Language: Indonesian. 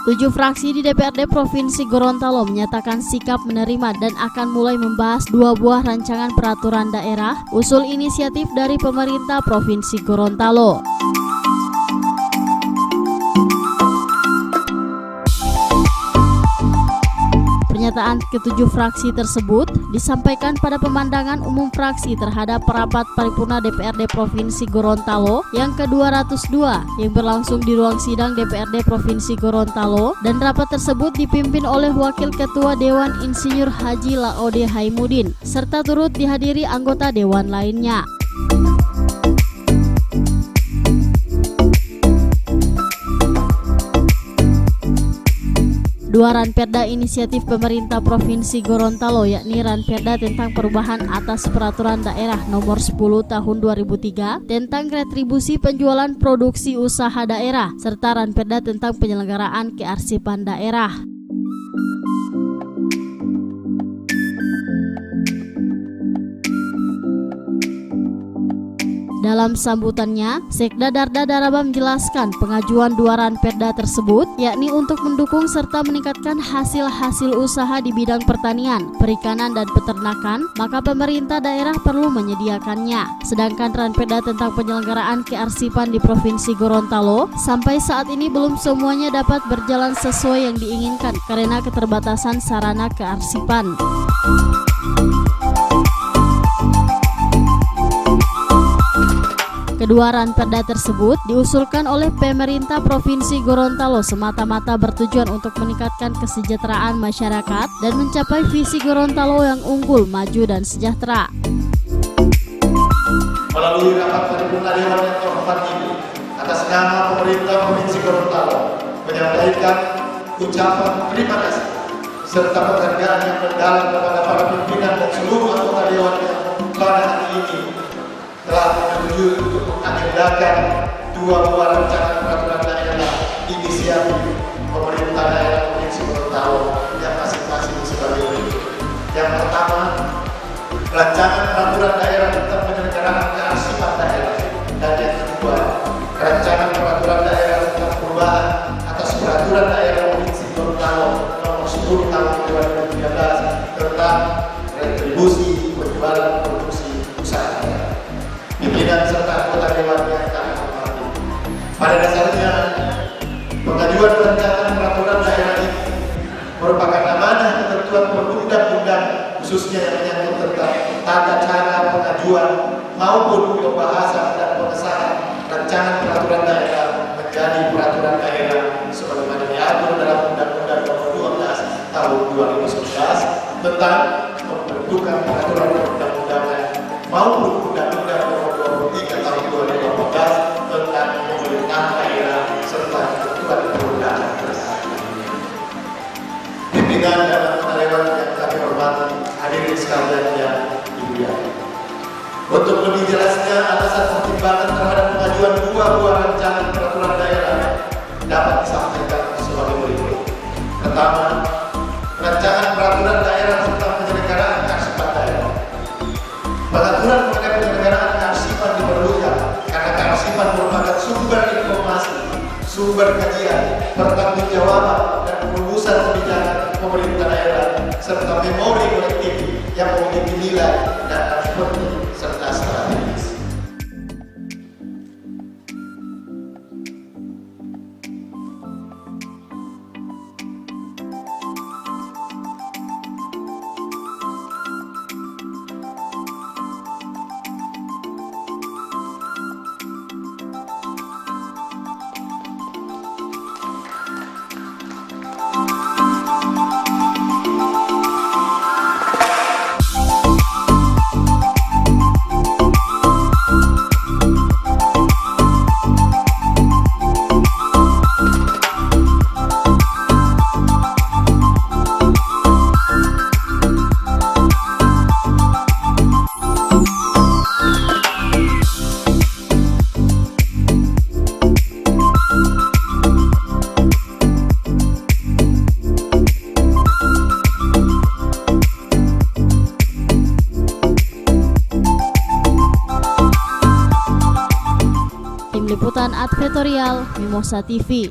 7 fraksi di DPRD Provinsi Gorontalo menyatakan sikap menerima dan akan mulai membahas 2 buah rancangan peraturan daerah usul inisiatif dari pemerintah Provinsi Gorontalo. Pernyataan ke-7 fraksi tersebut disampaikan pada pemandangan umum fraksi terhadap rapat paripurna DPRD Provinsi Gorontalo yang ke-202 yang berlangsung di ruang sidang DPRD Provinsi Gorontalo, dan rapat tersebut dipimpin oleh Wakil Ketua Dewan Insinyur Haji Laode Haimudin serta turut dihadiri anggota dewan lainnya. Dua ranperda inisiatif pemerintah Provinsi Gorontalo, yakni ranperda tentang perubahan atas peraturan daerah nomor 10 tahun 2003 tentang retribusi penjualan produksi usaha daerah, serta ranperda tentang penyelenggaraan kearsipan daerah. Dalam sambutannya, Sekda Darda Daraba menjelaskan pengajuan 2 ranperda tersebut yakni untuk mendukung serta meningkatkan hasil-hasil usaha di bidang pertanian, perikanan, dan peternakan, maka pemerintah daerah perlu menyediakannya. Sedangkan ranperda tentang penyelenggaraan kearsipan di Provinsi Gorontalo sampai saat ini belum semuanya dapat berjalan sesuai yang diinginkan karena keterbatasan sarana kearsipan. Kedua ranperda tersebut diusulkan oleh pemerintah Provinsi Gorontalo semata-mata bertujuan untuk meningkatkan kesejahteraan masyarakat dan mencapai visi Gorontalo yang unggul, maju, dan sejahtera. Melalui rapat paripurna Dewan yang terhormat ini, atas nama pemerintah Provinsi Gorontalo menyampaikan ucapan terima kasih serta penghargaan yang mendalam kepada para pimpinan dan seluruh anggota Dewan yang pada hari ini telah menyetujui untuk mengagendakan 2 buah rancangan peraturan daerah inisiatif pemerintah daerah Provinsi Gorontalo yang masing-masing sebagai berikut. Yang pertama, rancangan peraturan daerah tentang penyelenggaraan kearsipan daerah, dan yang kedua, rancangan peraturan daerah tentang perubahan atas peraturan daerah Provinsi Gorontalo nomor 10 tahun 2013 tentang retribusi penjualan produksi usaha daerah. Pimpinan serta anggota dewan yang kami hormati, pada dasarnya pengajuan rancangan peraturan daerah ini merupakan amanah ketentuan perundang-undang, khususnya yang menyangkut tentang tata cara pengajuan maupun pembahasan dan pengesahan rancangan peraturan daerah menjadi peraturan daerah sebagaimana diatur dalam Undang-Undang Nomor 12 Tahun 2011 tentang pembentukan peraturan perundang-undangan maupun Undang-Undang Nomor 23 Tahun 2015 tentang pemerintahan daerah serta ketentuan perundangan tersebut. Pimpinan dan anggota dewan yang kami hormati, hadirin sekalian yang dimuliakan. Untuk lebih jelasnya alasan pertimbangan terhadap pengajuan 2 buah rancangan peraturan daerah dapat disampaikan sebagai berikut. Pertama, rancangan peraturan daerah tentang penyelenggaraan kearsipan daerah. Pengaturan mengenai penyelenggaraan kearsipan diperlukan karena kearsipan merupakan sumber informasi, sumber kajian, pertanggungjawaban, dan perumusan kebijakan pemerintah daerah serta memori kolektif yang memiliki nilai dan arti penting serta strategis. Liputan Advertorial Mimosa TV.